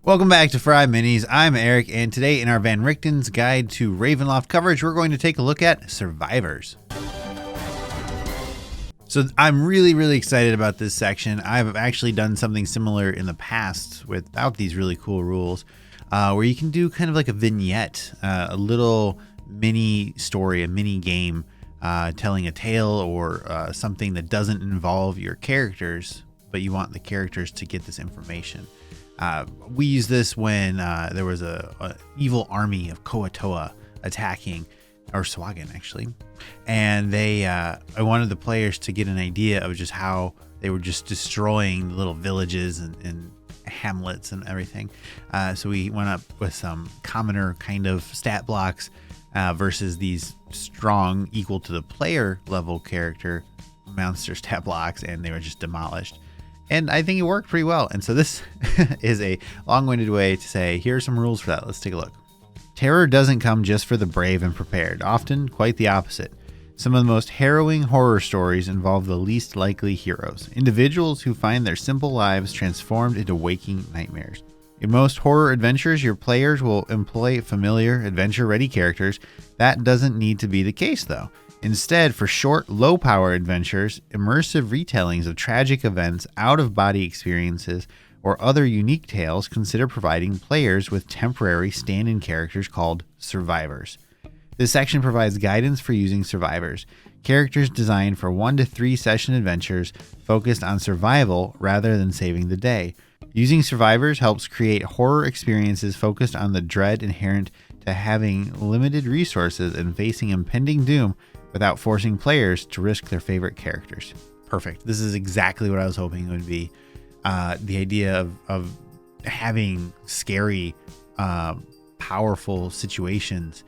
Welcome back to FryMinis. I'm Eric, and today in our Van Richten's Guide to Ravenloft coverage, we're going to take a look at Survivors. So I'm really excited about this section. I've actually done something similar in the past without these really cool rules, where you can do kind of like a vignette, a little mini story, a mini game, telling a tale or something that doesn't involve your characters, but you want the characters to get this information. We used this when there was a evil army of Koatoa attacking, or Swagan actually, and I wanted the players to get an idea of just how they were just destroying little villages and hamlets and everything. So we went up with some commoner kind of stat blocks versus these strong, equal to the player level character monster stat blocks, and they were just demolished. And I think it worked pretty well. And so this is a long-winded way to say, here are some rules for that. Let's take a look. Terror doesn't come just for the brave and prepared, often quite the opposite. Some of the most harrowing horror stories involve the least likely heroes, individuals who find their simple lives transformed into waking nightmares. In most horror adventures, your players will employ familiar, adventure-ready characters. That doesn't need to be the case, though. Instead, for short, low-power adventures, immersive retellings of tragic events, out-of-body experiences, or other unique tales, consider providing players with temporary stand-in characters called survivors. This section provides guidance for using survivors, characters designed for 1 to 3 session adventures focused on survival rather than saving the day. Using survivors helps create horror experiences focused on the dread inherent to having limited resources and facing impending doom without forcing players to risk their favorite characters. Perfect. This is exactly what I was hoping it would be. The idea of having scary, powerful situations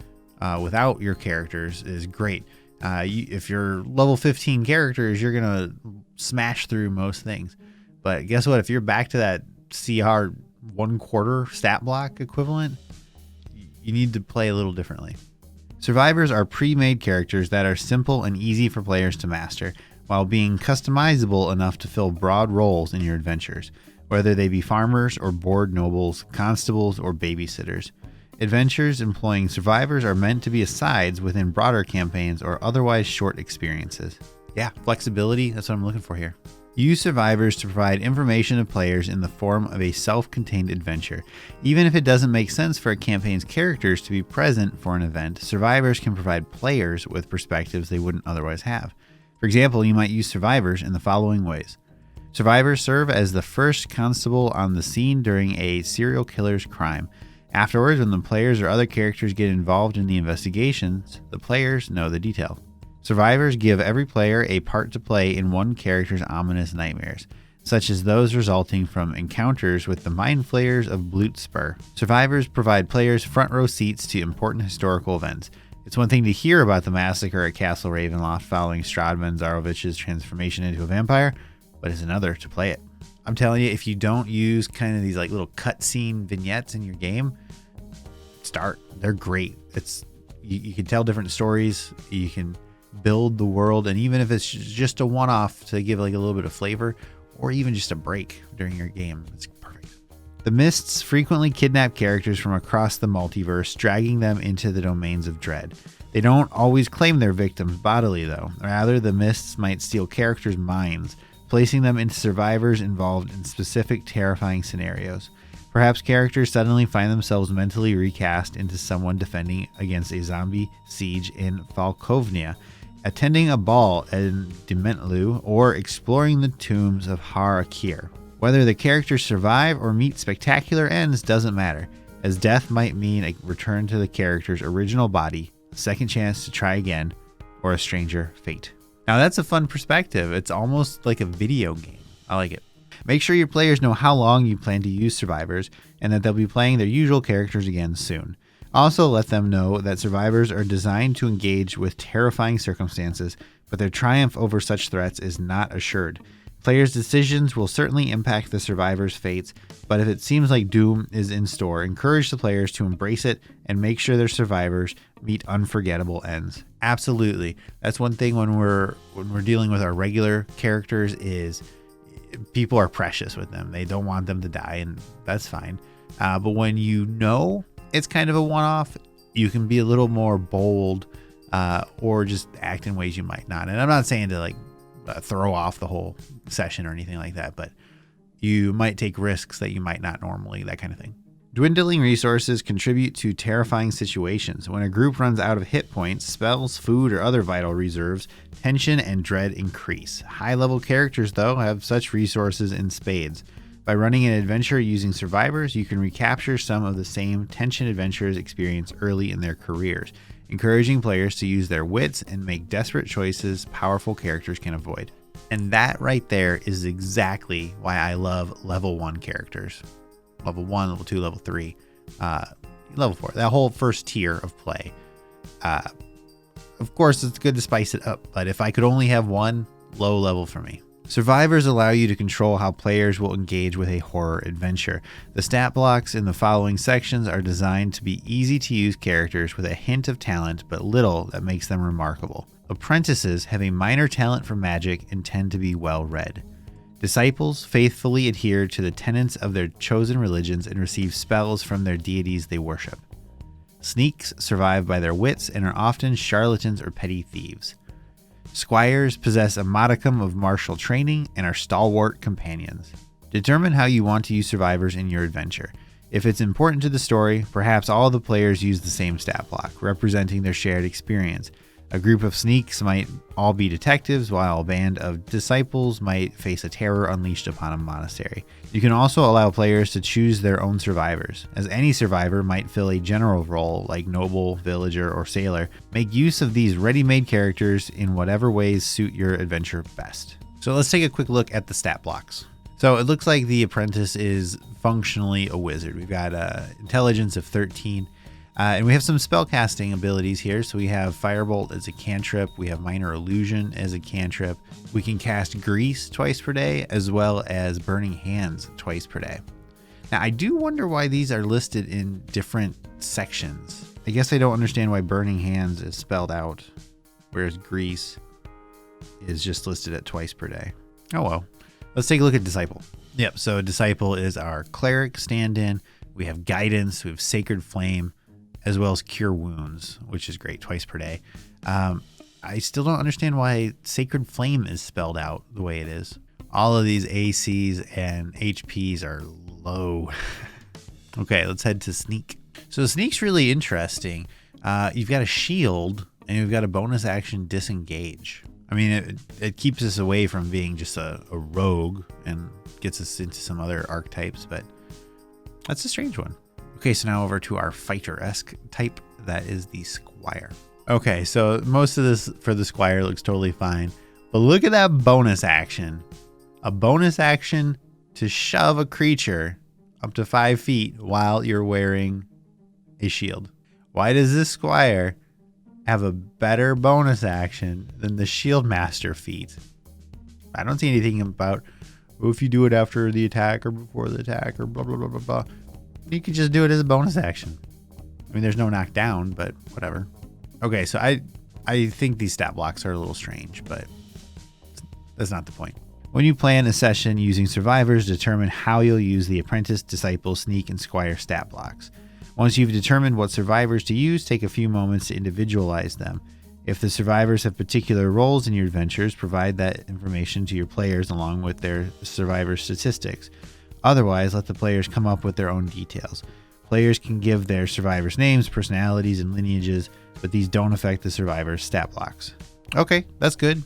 without your characters is great. If you're level 15 characters, you're going to smash through most things. But guess what? If you're back to that CR 1/4 stat block equivalent, you need to play a little differently. Survivors are pre-made characters that are simple and easy for players to master, while being customizable enough to fill broad roles in your adventures, whether they be farmers or bored nobles, constables, or babysitters. Adventures employing survivors are meant to be asides within broader campaigns or otherwise short experiences. Yeah, flexibility, that's what I'm looking for here. Use survivors to provide information to players in the form of a self-contained adventure. Even if it doesn't make sense for a campaign's characters to be present for an event, survivors can provide players with perspectives they wouldn't otherwise have. For example, you might use survivors in the following ways. Survivors serve as the first constable on the scene during a serial killer's crime. Afterwards, when the players or other characters get involved in the investigations, the players know the detail. Survivors give every player a part to play in one character's ominous nightmares, such as those resulting from encounters with the mind flayers of Blutspur. Survivors provide players front row seats to important historical events. It's one thing to hear about the massacre at Castle Ravenloft following Stradman Zarovich's transformation into a vampire, but it's another to play it. I'm telling you, if you don't use kind of these like little cutscene vignettes in your game, start. They're great. You can tell different stories. You can build the world, and even if it's just a one-off to give like a little bit of flavor, or even just a break during your game, it's perfect. The Mists frequently kidnap characters from across the multiverse, dragging them into the domains of dread. They don't always claim their victims bodily, though. Rather, the Mists might steal characters' minds, placing them into survivors involved in specific terrifying scenarios. Perhaps characters suddenly find themselves mentally recast into someone defending against a zombie siege in Falkovnia, attending a ball in Dementlu, or exploring the tombs of Harakir. Whether the characters survive or meet spectacular ends doesn't matter, as death might mean a return to the character's original body, a second chance to try again, or a stranger fate. Now that's a fun perspective. It's almost like a video game. I like it. Make sure your players know how long you plan to use survivors, and that they'll be playing their usual characters again soon. Also, let them know that survivors are designed to engage with terrifying circumstances, but their triumph over such threats is not assured. Players' decisions will certainly impact the survivors' fates, but if it seems like doom is in store, encourage the players to embrace it and make sure their survivors meet unforgettable ends. Absolutely. That's one thing when we're dealing with our regular characters is people are precious with them. They don't want them to die, and that's fine. But when you know it's kind of a one-off, you can be a little more bold or just act in ways you might not. And I'm not saying to like throw off the whole session or anything like that, but you might take risks that you might not normally, that kind of thing. Dwindling resources contribute to terrifying situations. When a group runs out of hit points, spells, food, or other vital reserves, tension and dread increase. High-level characters, though, have such resources in spades. By running an adventure using survivors, you can recapture some of the same tension adventurers experience early in their careers, encouraging players to use their wits and make desperate choices powerful characters can avoid. And that right there is exactly why I love level 1 characters. Level 1, level 2, level 3, level 4, that whole first tier of play. Of course, it's good to spice it up, but if I could only have one, low level for me. Survivors allow you to control how players will engage with a horror adventure. The stat blocks in the following sections are designed to be easy to use characters with a hint of talent, but little that makes them remarkable. Apprentices have a minor talent for magic and tend to be well read. Disciples faithfully adhere to the tenets of their chosen religions and receive spells from their deities they worship. Sneaks survive by their wits and are often charlatans or petty thieves. Squires possess a modicum of martial training and are stalwart companions. Determine how you want to use survivors in your adventure. If it's important to the story, perhaps all the players use the same stat block, representing their shared experience. A group of sneaks might all be detectives, while a band of disciples might face a terror unleashed upon a monastery. You can also allow players to choose their own survivors, as any survivor might fill a general role like noble, villager, or sailor. Make use of these ready-made characters in whatever ways suit your adventure best. So let's take a quick look at the stat blocks. So it looks like the apprentice is functionally a wizard. We've got intelligence of 13. And we have some spellcasting abilities here. So we have Firebolt as a cantrip. We have Minor Illusion as a cantrip. We can cast Grease twice per day, as well as Burning Hands twice per day. Now, I do wonder why these are listed in different sections. I guess I don't understand why Burning Hands is spelled out, whereas Grease is just listed at twice per day. Oh well. Let's take a look at Disciple. Yep, so Disciple is our cleric stand-in. We have Guidance, we have Sacred Flame, as well as Cure Wounds, which is great, twice per day. I still don't understand why Sacred Flame is spelled out the way it is. All of these ACs and HPs are low. Okay, let's head to Sneak. So Sneak's really interesting. You've got a shield, and you've got a bonus action Disengage. I mean, it keeps us away from being just a rogue and gets us into some other archetypes, but that's a strange one. Okay, so now over to our fighter-esque type. That is the Squire. Okay, so most of this for the Squire looks totally fine. But look at that bonus action. A bonus action to shove a creature up to 5 feet while you're wearing a shield. Why does this Squire have a better bonus action than the Shield Master feat? I don't see anything about, well, if you do it after the attack or before the attack or blah, blah, blah, blah, blah. You could just do it as a bonus action. I mean, there's no knockdown, but whatever. Okay, so I think these stat blocks are a little strange, but that's not the point. When you plan a session using survivors, determine how you'll use the Apprentice, Disciple, Sneak, and Squire stat blocks. Once you've determined what survivors to use, take a few moments to individualize them. If the survivors have particular roles in your adventures, provide that information to your players along with their survivor statistics. Otherwise, let the players come up with their own details. Players can give their survivors names, personalities, and lineages, but these don't affect the survivors' stat blocks. Okay, that's good.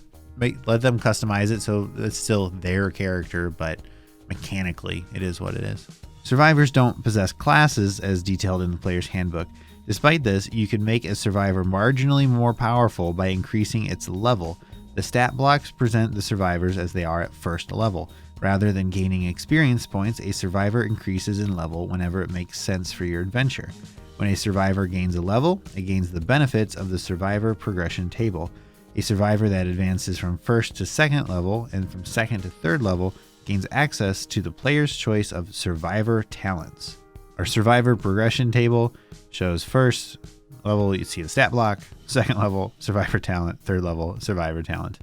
Let them customize it so it's still their character, but mechanically, it is what it is. Survivors don't possess classes as detailed in the player's handbook. Despite this, you can make a survivor marginally more powerful by increasing its level. The stat blocks present the survivors as they are at first level. Rather than gaining experience points, a survivor increases in level whenever it makes sense for your adventure. When a survivor gains a level, it gains the benefits of the survivor progression table. A survivor that advances from first to second level and from second to third level gains access to the player's choice of survivor talents. Our survivor progression table shows first level, you see the stat block, second level, survivor talent, third level, survivor talent.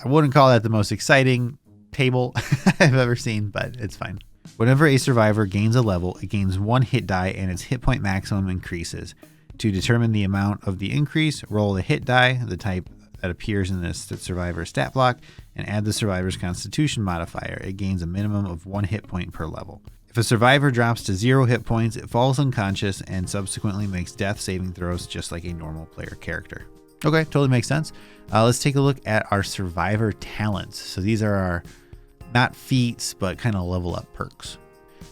I wouldn't call that the most exciting table I've ever seen, but it's fine. Whenever a survivor gains a level, it gains 1 hit die and its hit point maximum increases. To determine the amount of the increase, roll the hit die, the type that appears in this survivor stat block, and add the survivor's constitution modifier. It gains a minimum of 1 hit point per level. If a survivor drops to 0 hit points, it falls unconscious and subsequently makes death saving throws just like a normal player character. Okay, totally makes sense. Let's take a look at our survivor talents. So these are our not feats, but kind of level up perks.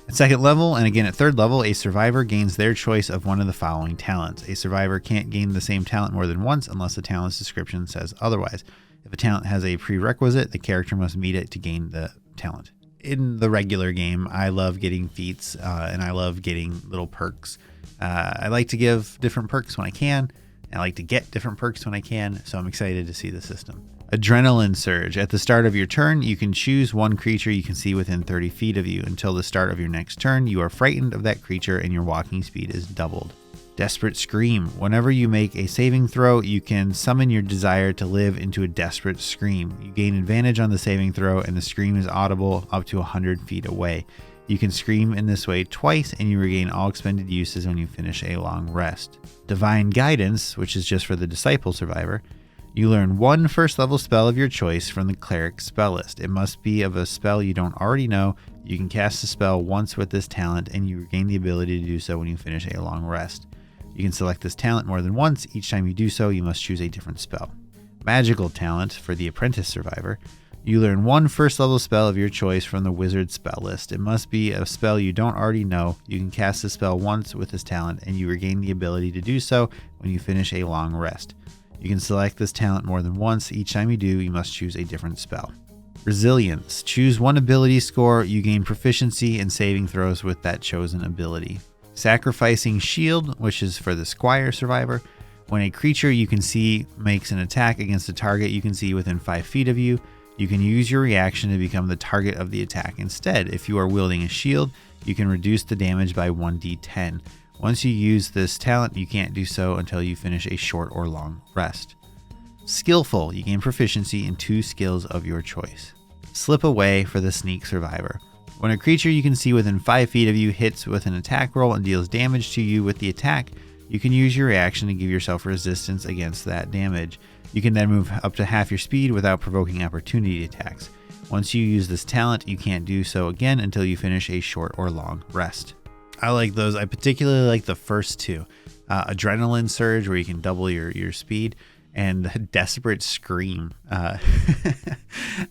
At 2nd level, and again at 3rd level, a survivor gains their choice of one of the following talents. A survivor can't gain the same talent more than once unless the talent's description says otherwise. If a talent has a prerequisite, the character must meet it to gain the talent. In the regular game, I love getting feats and I love getting little perks. I like to give different perks when I can. I like to get different perks when I can, so I'm excited to see the system. Adrenaline Surge. At the start of your turn, you can choose one creature you can see within 30 feet of you. Until the start of your next turn, you are frightened of that creature and your walking speed is doubled. Desperate Scream. Whenever you make a saving throw, you can summon your desire to live into a desperate scream. You gain advantage on the saving throw and the scream is audible up to 100 feet away. You can scream in this way twice and you regain all expended uses when you finish a long rest. Divine Guidance, which is just for the Disciple survivor. You learn 1 first level spell of your choice from the Cleric spell list. It must be of a spell you don't already know. You can cast the spell once with this talent and you regain the ability to do so when you finish a long rest. You can select this talent more than once. Each time you do so, you must choose a different spell. Magical Talent for the Apprentice survivor. You learn 1 first level spell of your choice from the Wizard spell list. It must be a spell you don't already know. You can cast the spell once with this talent and you regain the ability to do so when you finish a long rest. You can select this talent more than once. Each time you do, you must choose a different spell. Resilience. Choose 1 ability score. You gain proficiency in saving throws with that chosen ability. Sacrificing Shield, which is for the Squire survivor. When a creature you can see makes an attack against a target you can see within 5 feet of you, you can use your reaction to become the target of the attack instead. If you are wielding a shield, you can reduce the damage by 1d10. Once you use this talent, you can't do so until you finish a short or long rest. Skillful. You gain proficiency in 2 skills of your choice. Slip Away for the Sneak survivor. When a creature you can see within 5 feet of you hits with an attack roll and deals damage to you with the attack, you can use your reaction to give yourself resistance against that damage. You can then move up to half your speed without provoking opportunity attacks. Once you use this talent, you can't do so again until you finish a short or long rest. I like those. I particularly like the first 2. Adrenaline Surge, where you can double your speed, and Desperate Scream.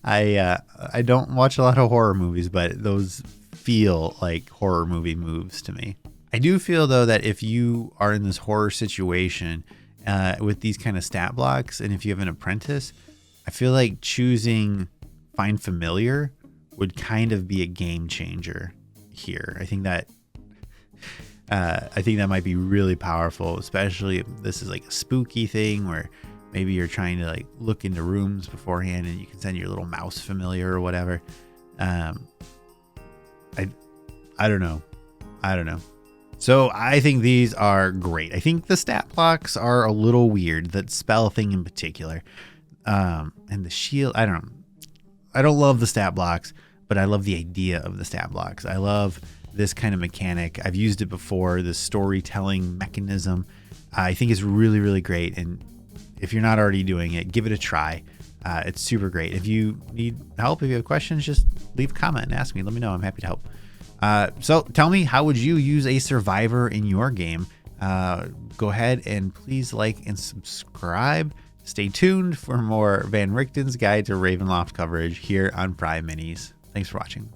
I don't watch a lot of horror movies, but those feel like horror movie moves to me. I do feel though that if you are in this horror situation with these kind of stat blocks, and if you have an apprentice, I feel like choosing Find Familiar would kind of be a game changer here. I think that might be really powerful, especially if this is like a spooky thing where maybe you're trying to like look into rooms beforehand and you can send your little mouse familiar or whatever. I don't know. So I think these are great. I think the stat blocks are a little weird, that spell thing in particular. And the shield, I don't love the stat blocks, but I love the idea of the stat blocks. I love this kind of mechanic. I've used it before, this storytelling mechanism. I think it's really, really great. And if you're not already doing it, give it a try. It's super great. If you need help, if you have questions, just leave a comment and ask me. Let me know. I'm happy to help. So tell me, how would you use a survivor in your game? Go ahead and please like and subscribe. Stay tuned for more Van Richten's Guide to Ravenloft coverage here on FryMinis. Thanks for watching.